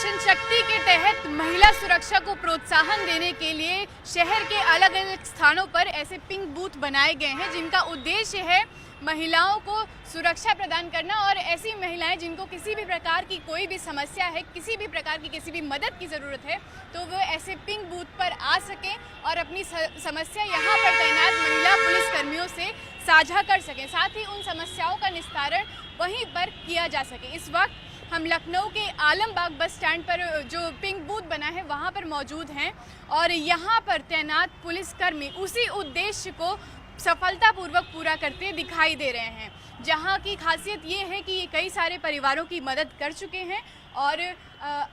Mission शक्ति के तहत महिला सुरक्षा को प्रोत्साहन देने के लिए शहर के अलग अलग स्थानों पर ऐसे पिंक बूथ बनाए गए हैं जिनका उद्देश्य है महिलाओं को सुरक्षा प्रदान करना। और ऐसी महिलाएं जिनको किसी भी प्रकार की कोई भी समस्या है, किसी भी प्रकार की किसी भी मदद की ज़रूरत है, तो वो ऐसे पिंक बूथ पर आ सकें और अपनी समस्या यहाँ पर तैनात महिला पुलिसकर्मियों से साझा कर सकें, साथ ही उन समस्याओं का निस्तारण वहीं पर किया जा सके। इस वक्त हम लखनऊ के आलमबाग बस स्टैंड पर जो पिंक बूथ बना है वहाँ पर मौजूद हैं और यहाँ पर तैनात पुलिसकर्मी उसी उद्देश्य को सफलतापूर्वक पूरा करते दिखाई दे रहे हैं। जहाँ की खासियत ये है कि ये कई सारे परिवारों की मदद कर चुके हैं। और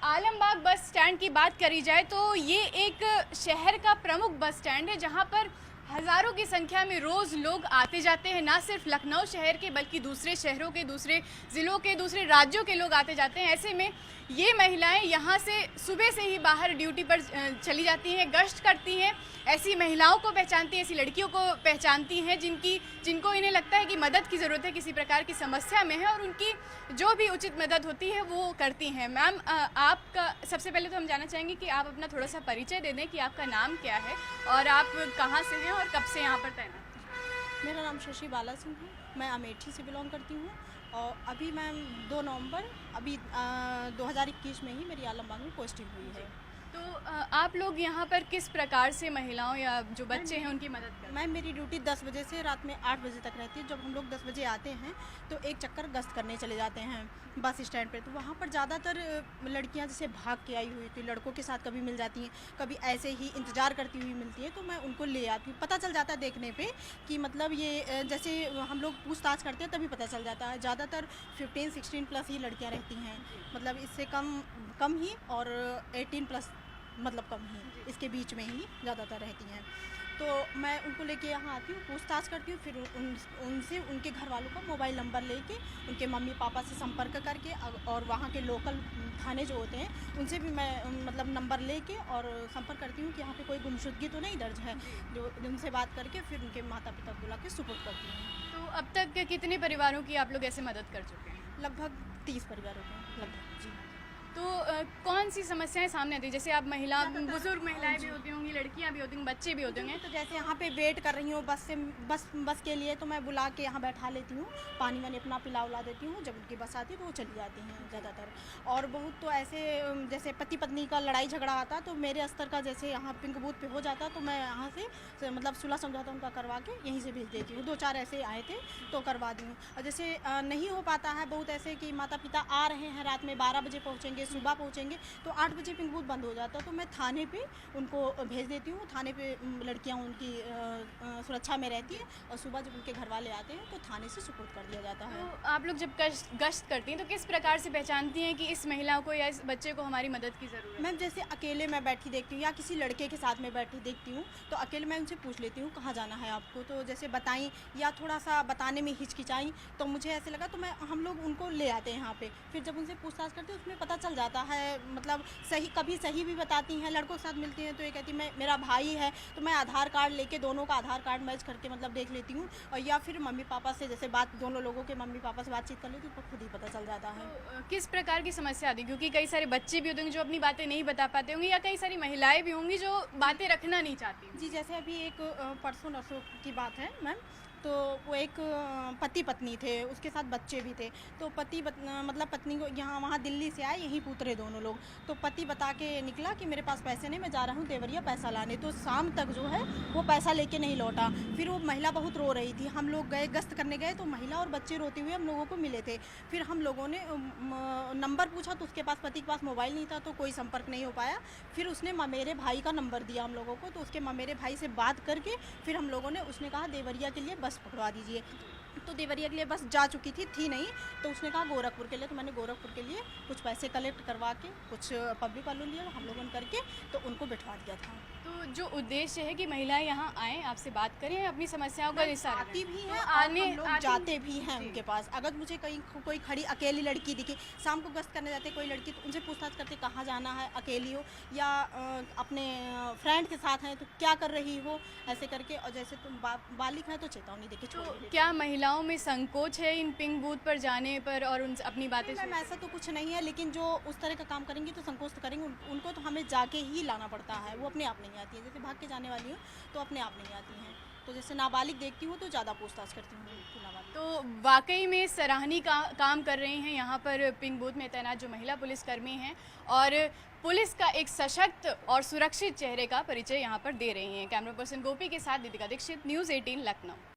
आलमबाग बस स्टैंड की बात करी जाए तो ये एक शहर का प्रमुख बस स्टैंड है जहाँ पर हज़ारों की संख्या में रोज़ लोग आते जाते हैं। ना सिर्फ लखनऊ शहर के बल्कि दूसरे शहरों के, दूसरे ज़िलों के, दूसरे राज्यों के लोग आते जाते हैं। ऐसे में ये महिलाएं यहाँ से सुबह से ही बाहर ड्यूटी पर चली जाती हैं, गश्त करती हैं, ऐसी महिलाओं को पहचानती हैं, ऐसी लड़कियों को पहचानती हैं जिनको इन्हें लगता है कि मदद की ज़रूरत है, किसी प्रकार की समस्या में है, और उनकी जो भी उचित मदद होती है वो करती हैं। मैम, आपका सबसे पहले तो हम जानना चाहेंगे कि आप अपना थोड़ा सा परिचय दे दें कि आपका नाम क्या है और आप कहाँ से हैं और कब से यहाँ पर तैनात हैं। मेरा नाम शशि बाला सिंह है, मैं अमेठी से बिलोंग करती हूँ और अभी मैं 2 नवंबर 2021 में ही मेरी आलमबाग में पोस्टिंग हुई है। तो आप लोग यहाँ पर किस प्रकार से महिलाओं या जो बच्चे हैं उनकी मदद करते हैं? मैम, मेरी ड्यूटी 10 बजे से रात में 8 बजे तक रहती है। जब हम लोग 10 बजे आते हैं तो एक चक्कर गश्त करने चले जाते हैं बस स्टैंड पे, तो वहाँ पर ज़्यादातर लड़कियाँ जैसे भाग के आई हुई थी, लड़कों के साथ कभी मिल जाती हैं, कभी ऐसे ही इंतज़ार करती हुई मिलती है, तो मैं उनको ले आती हूँ। पता चल जाता है देखने पे कि मतलब ये जैसे हम लोग पूछताछ करते हैं तभी पता चल जाता है। ज़्यादातर 15-16 प्लस ही लड़कियाँ रहती हैं, मतलब इससे कम ही, और 18 प्लस मतलब कम ही, इसके बीच में ही ज़्यादातर रहती हैं। तो मैं उनको लेके यहाँ आती हूँ, पूछताछ करती हूँ, फिर उनसे उनके घर वालों का मोबाइल नंबर लेके उनके मम्मी पापा से संपर्क करके और वहाँ के लोकल थाने जो होते हैं उनसे भी मैं मतलब नंबर लेके और संपर्क करती हूँ कि यहाँ पे कोई गुमशुदगी तो नहीं दर्ज है, जो उनसे बात करके फिर उनके माता पिता को बुला के सुपुर्द करती हूँ। तो अब तक कितने परिवारों की आप लोग ऐसे मदद कर चुके हैं? लगभग 30 परिवारों को लगभग। जी। तो कौन सी समस्याएं सामने आती है? जैसे आप बुजुर्ग महिलाएं भी होती होंगी, लड़कियां भी होती होंगी, बच्चे भी होते होंगे। तो जैसे यहाँ पे वेट कर रही हूँ बस के लिए, तो मैं बुला के यहाँ बैठा लेती हूँ, पानी मैंने अपना पिला उला देती हूँ। जब उनकी बस आती है तो वो चली जाती हैं ज़्यादातर। और बहुत तो ऐसे जैसे पति पत्नी का लड़ाई झगड़ा आता तो मेरे स्तर का जैसे यहाँ पिंक बूथ पे हो जाता तो मैं यहाँ से मतलब सुलह समझौता उनका करवा के यहीं से भेज देती हूँ। 2-4 ऐसे आए थे तो करवा दी हूँ। और जैसे नहीं हो पाता है बहुत ऐसे कि माता पिता आ रहे हैं, रात में 12 बजे पहुँचेंगे, सुबह पहुँचेंगे, तो 8 बजे पिंक बूथ बंद हो जाता, तो मैं थाने पे उनको भेज देती हूँ। थाने पे लड़कियाँ उनकी सुरक्षा में रहती हैं और सुबह जब उनके घर वाले आते हैं तो थाने से सुपुर्द कर दिया जाता है। तो आप लोग जब गश्त करती हैं तो किस प्रकार से पहचानती हैं कि इस महिला को या इस बच्चे को हमारी मदद की ज़रूरत है? मैम, जैसे अकेले मैं बैठी देखती हूँ या किसी लड़के के साथ में बैठी देखती हूँ तो अकेले मैं उनसे पूछ लेती हूँ कहाँ जाना है आपको, तो जैसे बताई या थोड़ा सा बताने में हिचकिचाई तो मुझे ऐसे लगा तो हम लोग उनको ले आते हैं यहाँ पे। फिर जब उनसे पूछताछ करते हैं उसमें पता चल जाता है, मतलब सही, कभी सही भी बताती हैं। लड़कों के साथ मिलती हैं तो ये कहती है मेरा भाई है, तो मैं आधार कार्ड लेके दोनों का आधार कार्ड मैच करके मतलब देख लेती हूँ। और या फिर मम्मी पापा से जैसे दोनों लोगों के मम्मी पापा से बातचीत कर लेती हूँ तो खुद ही पता चल जाता है। तो किस प्रकार की समस्या आती है? क्योंकि कई सारे बच्चे भी होते होंगे जो अपनी बातें नहीं बता पाते होंगे या कई सारी महिलाएं भी होंगी जो बातें रखना नहीं चाहती। जी, जैसे अभी एक परसों नरसों की बात है मैम, तो वो एक पति पत्नी थे, उसके साथ बच्चे भी थे। तो मतलब पत्नी को यहाँ वहाँ दिल्ली से आए, यहीं उतरे दोनों लोग। तो पति बता के निकला कि मेरे पास पैसे नहीं, मैं जा रहा हूँ देवरिया पैसा लाने। तो शाम तक जो है वो पैसा लेके नहीं लौटा। फिर वो महिला बहुत रो रही थी। हम लोग गए, गश्त करने गए तो महिला और बच्चे रोते हुए हम लोगों को मिले थे। फिर हम लोगों ने नंबर पूछा तो उसके पास, पति के पास मोबाइल नहीं था तो कोई संपर्क नहीं हो पाया। फिर उसने ममेरे भाई का नंबर दिया हम लोगों को, तो उसके ममेरे भाई से बात करके फिर हम लोगों ने, उसने कहा देवरिया के लिए बस पकड़वा दीजिए। तो देवरिया के लिए बस जा चुकी थी नहीं, तो उसने कहा गोरखपुर के लिए। तो मैंने गोरखपुर के लिए कुछ पैसे कलेक्ट करवा के कुछ पब्लिक वालों लिए हम लोगों ने करके तो उनको बिठवा दिया था। तो जो उद्देश्य है कि महिलाएं यहाँ आएँ, आपसे बात करें, अपनी समस्याओं का निस्तारण आती भी करें। हैं तो और आने हम लोग जाते भी हैं उनके पास। अगर मुझे कहीं कोई खड़ी अकेली लड़की दिखी, शाम को गश्त करने जाते कोई लड़की, तो उनसे पूछताछ करते कहाँ जाना है, अकेली हो या अपने फ्रेंड के साथ हैं तो क्या कर रही हो, ऐसे करके। और जैसे तुम बालिक हैं तो चेतावनी देके छोड़ तो देते हैं। क्या महिलाओं में संकोच है इन पिंक बूथ पर जाने पर और उनसे अपनी बातें मैम ऐसा तो कुछ नहीं है, लेकिन जो उस तरह का काम करेंगी तो संकोच तो करेंगे। उनको तो हमें जाके ही लाना पड़ता है, वो अपने आप नहीं आती है। जैसे भाग के जाने वाली हो तो अपने आप नहीं आती हैं। तो जैसे नाबालिग देखती हूँ तो ज़्यादा पूछताछ करती हूँ कि नाबालिग। तो वाकई में सराहनीय काम कर रहे हैं यहाँ पर पिंक बूथ में तैनात जो महिला पुलिसकर्मी हैं और पुलिस का एक सशक्त और सुरक्षित चेहरे का परिचय यहाँ पर दे रही हैं। कैमरा पर्सन गोपी के साथ दीपिका दीक्षित, न्यूज़ 18 लखनऊ।